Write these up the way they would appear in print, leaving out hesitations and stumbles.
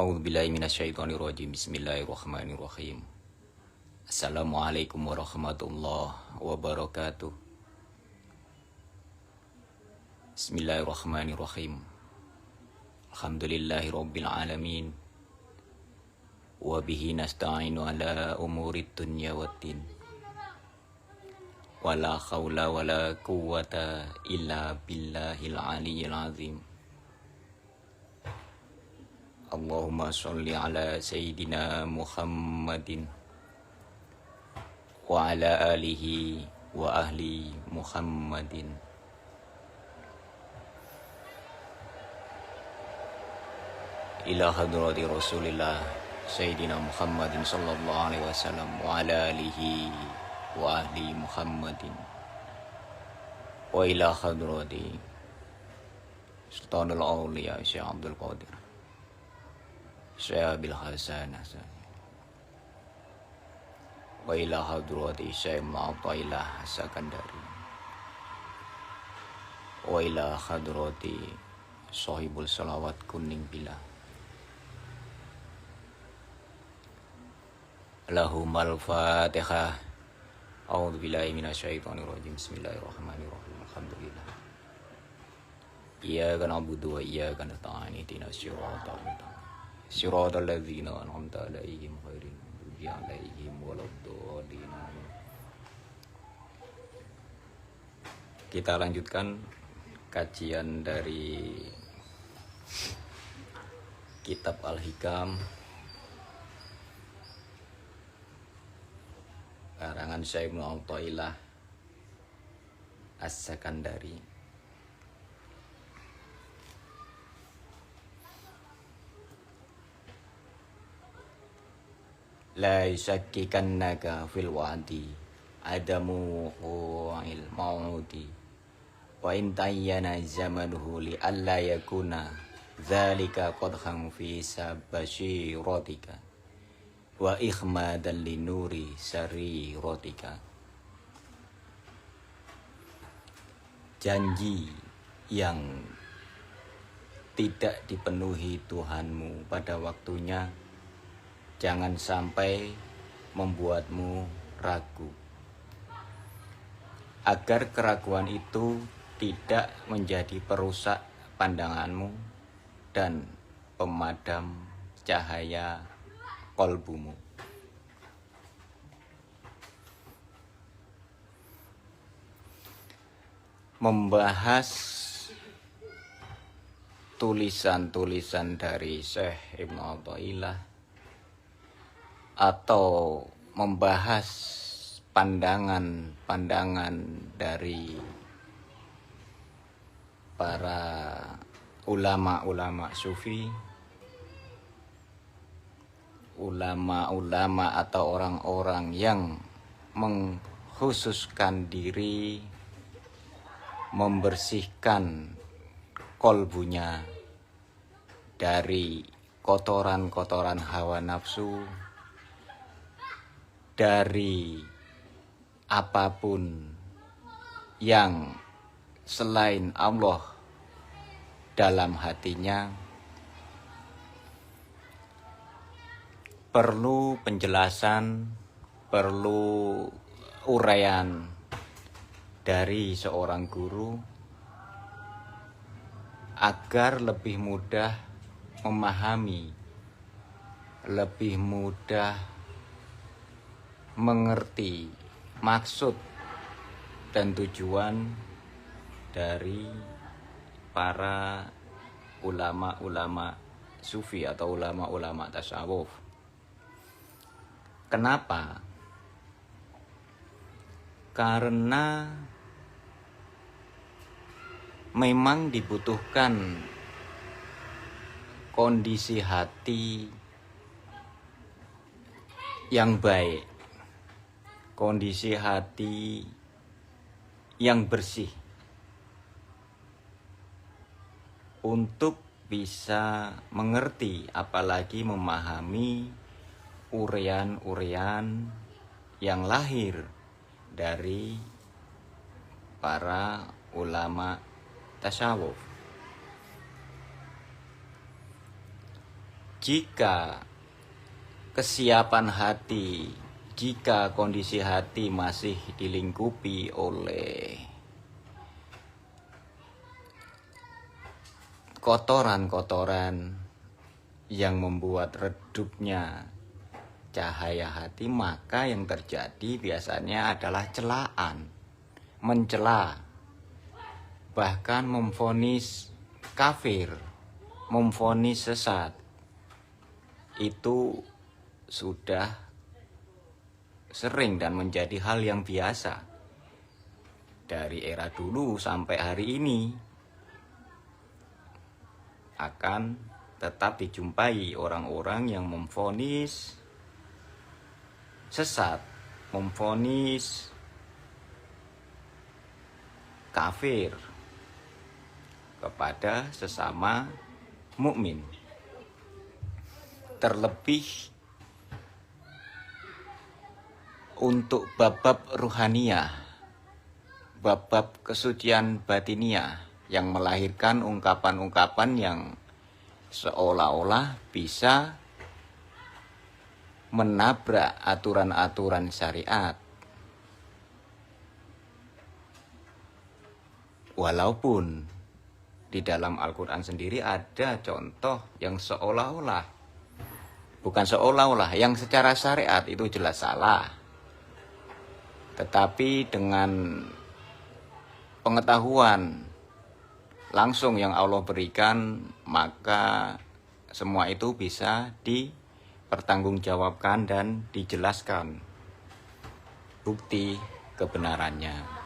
A'udzubillahi minasyaitonirrajim. Bismillahirrahmanirrahim. Assalamualaikum warahmatullahi wabarakatuh. Bismillahirrahmanirrahim. Alhamdulillahi rabbil alamin. Wa bihi nasta'inu ala umurid dunya waddin. Wala khawla wala quwwata illa billahil aliyyil azim. Allahumma sholli ala Sayyidina Muhammadin wa ala alihi wa ahli Muhammadin. Ila hadrati Rasulillah Sayyidina Muhammadin sallallahu alaihi wasallam wa ala alihi wa ahli Muhammadin. Wa ila hadrati Sultanul Awliya Syekh Abdul Qadir Syekh Abil Hasanah wa ila hadrati Syekh Mu'atailah Sakandari wa ila hadrati Sahibul Salawat Kuning Bila Lahumal Fatihah. A'udzubillahi minasyaitonirrajim. Bismillahirrahmanirrahim. Alhamdulillah. Iyyaka na'budu wa iyyaka nasta'in. Ihdinas siratal mustaqim. Siratal ladzina an'amta 'alaihim ghairil maghdubi 'alaihim waladdallin. Kita lanjutkan kajian dari Kitab Al-Hikam karangan Syekh Mu'atailah As-Sakandari. La yusakkikannaka fil wa'di adamu il maudi wa in tayyana zamanuhu li alla yakuna dzalika qadhan fi sabashiratika wa ikhmadan linuri sariratika. Janji yang tidak dipenuhi Tuhanmu pada waktunya jangan sampai membuatmu ragu, agar keraguan itu tidak menjadi perusak pandanganmu dan pemadam cahaya qalbumu. Membahas tulisan-tulisan dari Syekh Ibnu Athaillah atau membahas pandangan-pandangan dari para ulama-ulama sufi, ulama-ulama atau orang-orang yang mengkhususkan diri membersihkan kolbunya dari kotoran-kotoran hawa nafsu, dari apapun yang selain Allah dalam hatinya. Perlu penjelasan, perlu uraian dari seorang guru agar lebih mudah memahami, lebih mudah mengerti maksud dan tujuan dari para ulama-ulama sufi atau ulama-ulama tasawuf. Kenapa? Karena memang dibutuhkan kondisi hati yang baik, kondisi hati yang bersih untuk bisa mengerti, apalagi memahami uraian-uraian yang lahir dari para ulama tasawuf. jika kesiapan hati, jika kondisi hati masih dilingkupi oleh kotoran-kotoran yang membuat redupnya cahaya hati, maka yang terjadi biasanya adalah celaan, mencela, bahkan memvonis kafir, memvonis sesat. Itu sudah sering dan menjadi hal yang biasa dari era dulu sampai hari ini. Akan tetap dijumpai orang-orang yang memvonis sesat, memvonis kafir kepada sesama mukmin. Terlebih untuk bab-bab ruhaniyah, bab-bab kesucian batiniah yang melahirkan ungkapan-ungkapan yang seolah-olah bisa menabrak aturan-aturan syariat. Walaupun di dalam Al-Quran sendiri ada contoh yang seolah-olah, bukan seolah-olah, yang secara syariat itu jelas salah. Tetapi dengan pengetahuan langsung yang Allah berikan, maka semua itu bisa dipertanggungjawabkan dan dijelaskan bukti kebenarannya.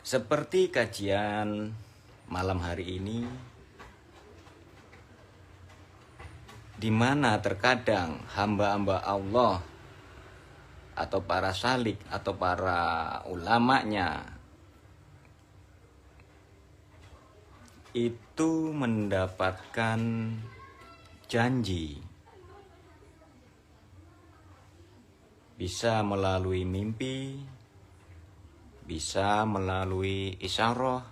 Seperti kajian malam hari ini, di mana terkadang hamba-hamba Allah atau para salik atau para ulamanya itu mendapatkan janji, bisa melalui mimpi, bisa melalui isyarah,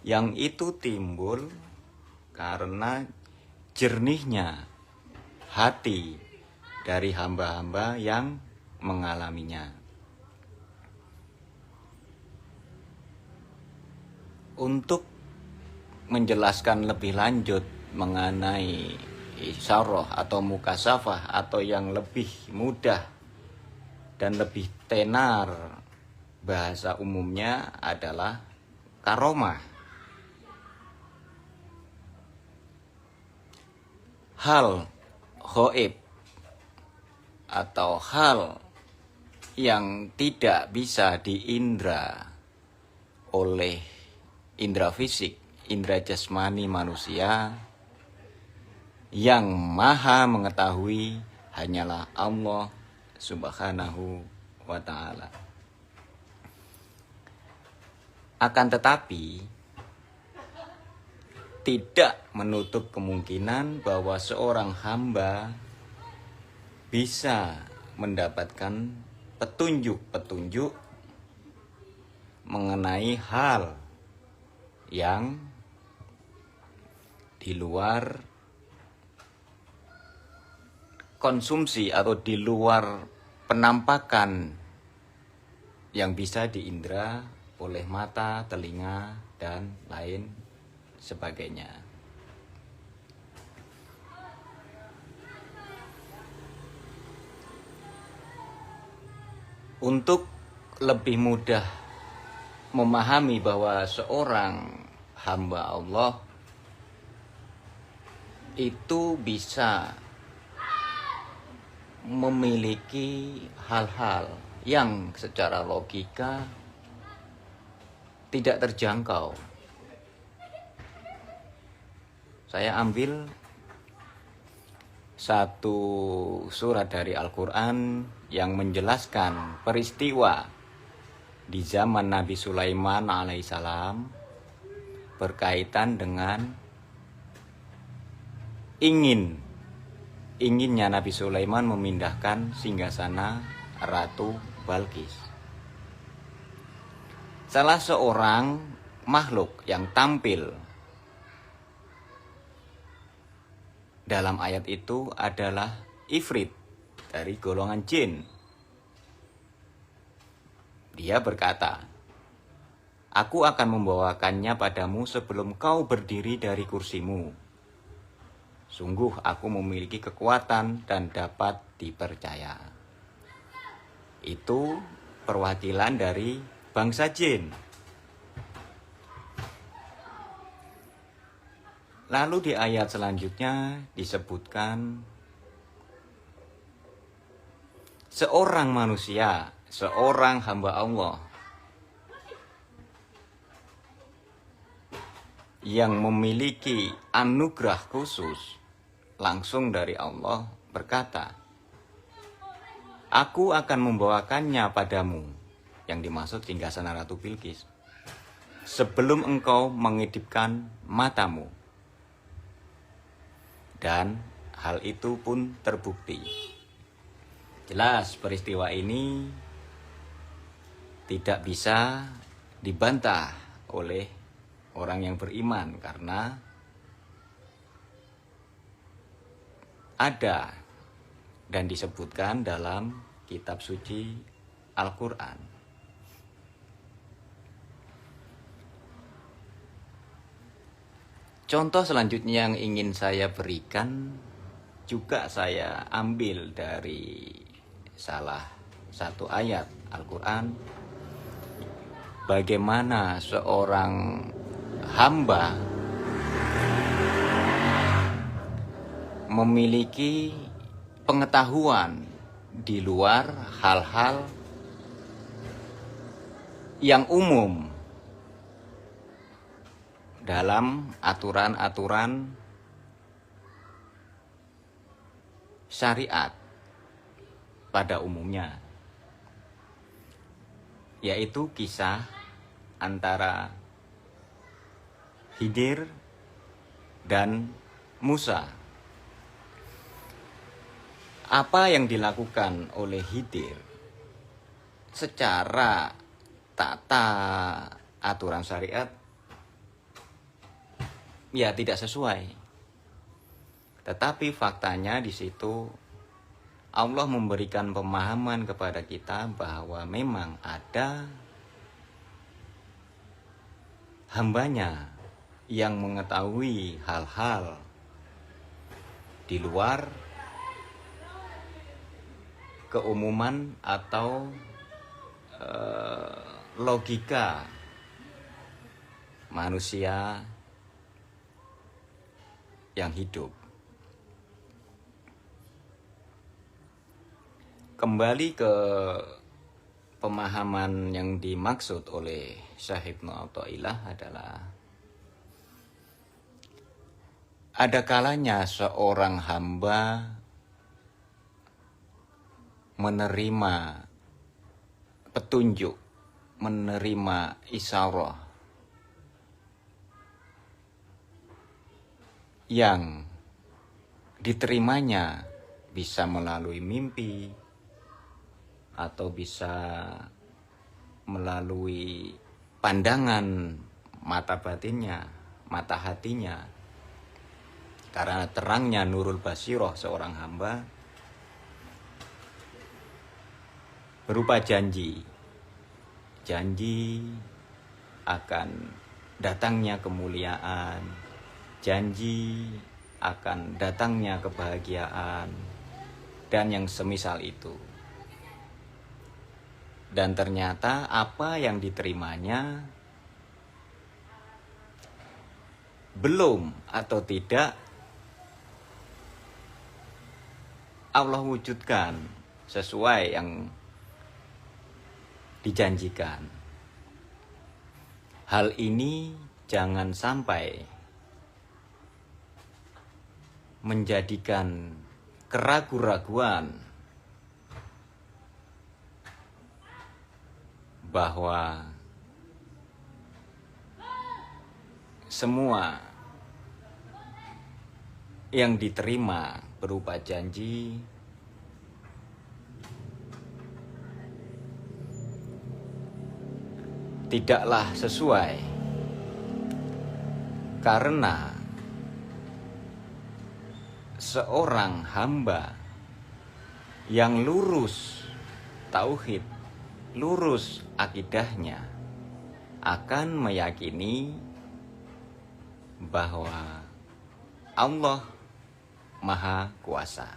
yang itu timbul karena jernihnya hati dari hamba-hamba yang mengalaminya. Untuk menjelaskan lebih lanjut mengenai isyarah atau mukasyafah atau yang lebih mudah dan lebih tenar bahasa umumnya adalah karomah. Hal ghaib atau hal yang tidak bisa diindra oleh indra fisik, indra jasmani manusia, yang maha mengetahui hanyalah Allah Subhanahu wa ta'ala. Akan tetapi tidak menutup kemungkinan bahwa seorang hamba bisa mendapatkan petunjuk-petunjuk mengenai hal yang di luar konsumsi atau di luar penampakan yang bisa diindra oleh mata, telinga, dan lain sebagainya. Untuk lebih mudah memahami bahwa seorang hamba Allah itu bisa memiliki hal-hal yang secara logika tidak terjangkau. Saya ambil satu surat dari Al-Quran yang menjelaskan peristiwa di zaman Nabi Sulaiman alaihissalam berkaitan dengan inginnya Nabi Sulaiman memindahkan singgasana Ratu Balqis. Salah seorang makhluk yang tampil dalam ayat itu adalah ifrit dari golongan jin. Dia berkata, "Aku akan membawakannya padamu sebelum kau berdiri dari kursimu. Sungguh aku memiliki kekuatan dan dapat dipercaya." Itu perwakilan dari bangsa jin. Lalu di ayat selanjutnya disebutkan seorang manusia, seorang hamba Allah yang memiliki anugerah khusus langsung dari Allah berkata, "Aku akan membawakannya padamu," yang dimaksud singgasana Ratu Bilqis, "sebelum engkau mengedipkan matamu." Dan hal itu pun terbukti. Jelas peristiwa ini tidak bisa dibantah oleh orang yang beriman karena ada dan disebutkan dalam kitab suci Al-Quran. Contoh selanjutnya yang ingin saya berikan juga saya ambil dari salah satu ayat Al-Quran. Bagaimana seorang hamba memiliki pengetahuan di luar hal-hal yang umum dalam aturan-aturan syariat pada umumnya, yaitu kisah antara Khidir dan Musa. Apa yang dilakukan oleh Khidir secara tata aturan syariat ya tidak sesuai. Tetapi faktanya di situ Allah memberikan pemahaman kepada kita bahwa memang ada hambanya yang mengetahui hal-hal di luar keumuman atau logika manusia yang hidup. Kembali ke pemahaman yang dimaksud oleh Syekh Ibnu Athaillah adalah ada kalanya seorang hamba menerima petunjuk, menerima isyarah yang diterimanya bisa melalui mimpi atau bisa melalui pandangan mata batinnya, mata hatinya, karena terangnya nurul basiroh seorang hamba berupa janji akan datangnya kemuliaan, janji akan datangnya kebahagiaan, dan yang semisal itu. Dan ternyata apa yang diterimanya belum atau tidak Allah wujudkan sesuai yang dijanjikan. Hal ini jangan sampai menjadikan keraguan-raguan bahwa semua yang diterima berupa janji tidaklah sesuai Karena seorang hamba yang lurus tauhid, lurus akidahnya, akan meyakini bahwa Allah Maha Kuasa.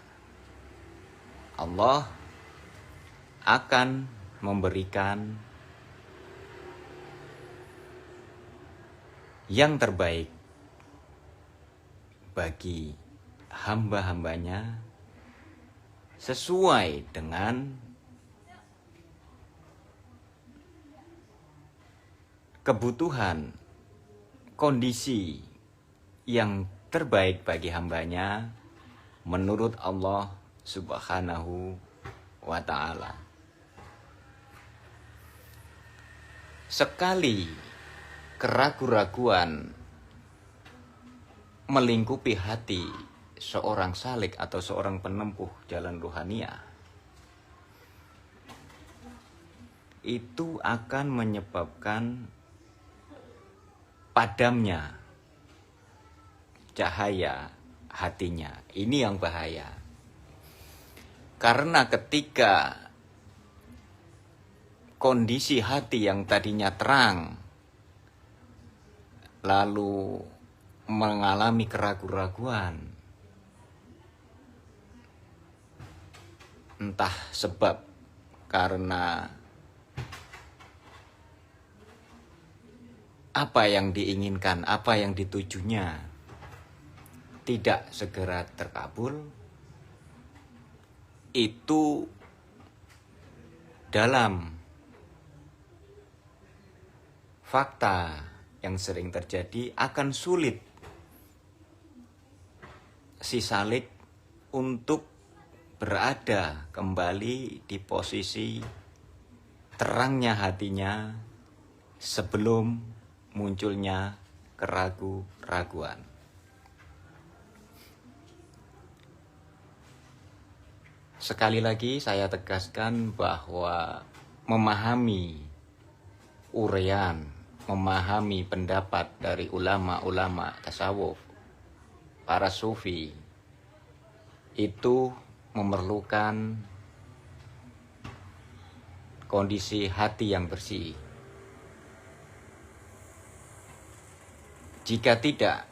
Allah akan memberikan yang terbaik bagi hamba-hambanya sesuai dengan kebutuhan, kondisi yang terbaik bagi hambanya menurut Allah Subhanahu wa ta'ala. Sekali keraguan-raguan melingkupi hati seorang salik atau seorang penempuh jalan rohaniah, itu akan menyebabkan padamnya cahaya hatinya. Ini yang bahaya. Karena ketika kondisi hati yang tadinya terang lalu mengalami keraguan-raguan, entah sebab karena apa yang diinginkan, apa yang ditujunya tidak segera terkabul, itu dalam fakta yang sering terjadi akan sulit si salik untuk berada kembali di posisi terangnya hatinya sebelum munculnya keraguan-raguan. Sekali lagi saya tegaskan bahwa memahami uraian, memahami pendapat dari ulama-ulama tasawuf, para sufi, itu memerlukan kondisi hati yang bersih. Jika tidak,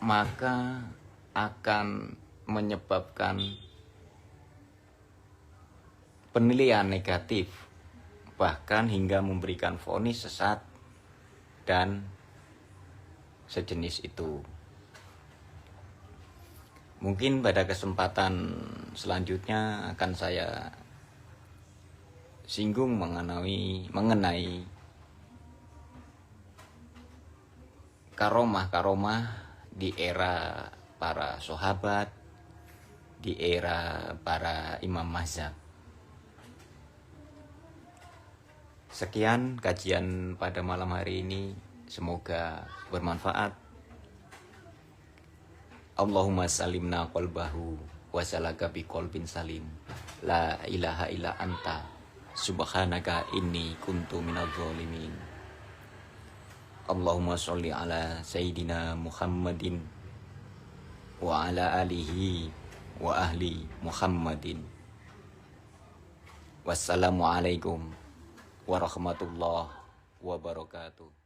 maka akan menyebabkan penilaian negatif, bahkan hingga memberikan vonis sesat dan sejenis itu. Mungkin pada kesempatan selanjutnya akan saya singgung mengenai karomah-karomah di era para sahabat, di era para imam mazhab. Sekian kajian pada malam hari ini, semoga bermanfaat. Allahumma salimna qalbahu wa salaka bi qalbin salim. La ilaha illa anta subhanaka inni kuntu minadh dhalimin. Allahumma sholli ala Sayyidina Muhammadin wa ala alihi wa ahli Muhammadin. Wassalamualaikum warahmatullahi wabarakatuh.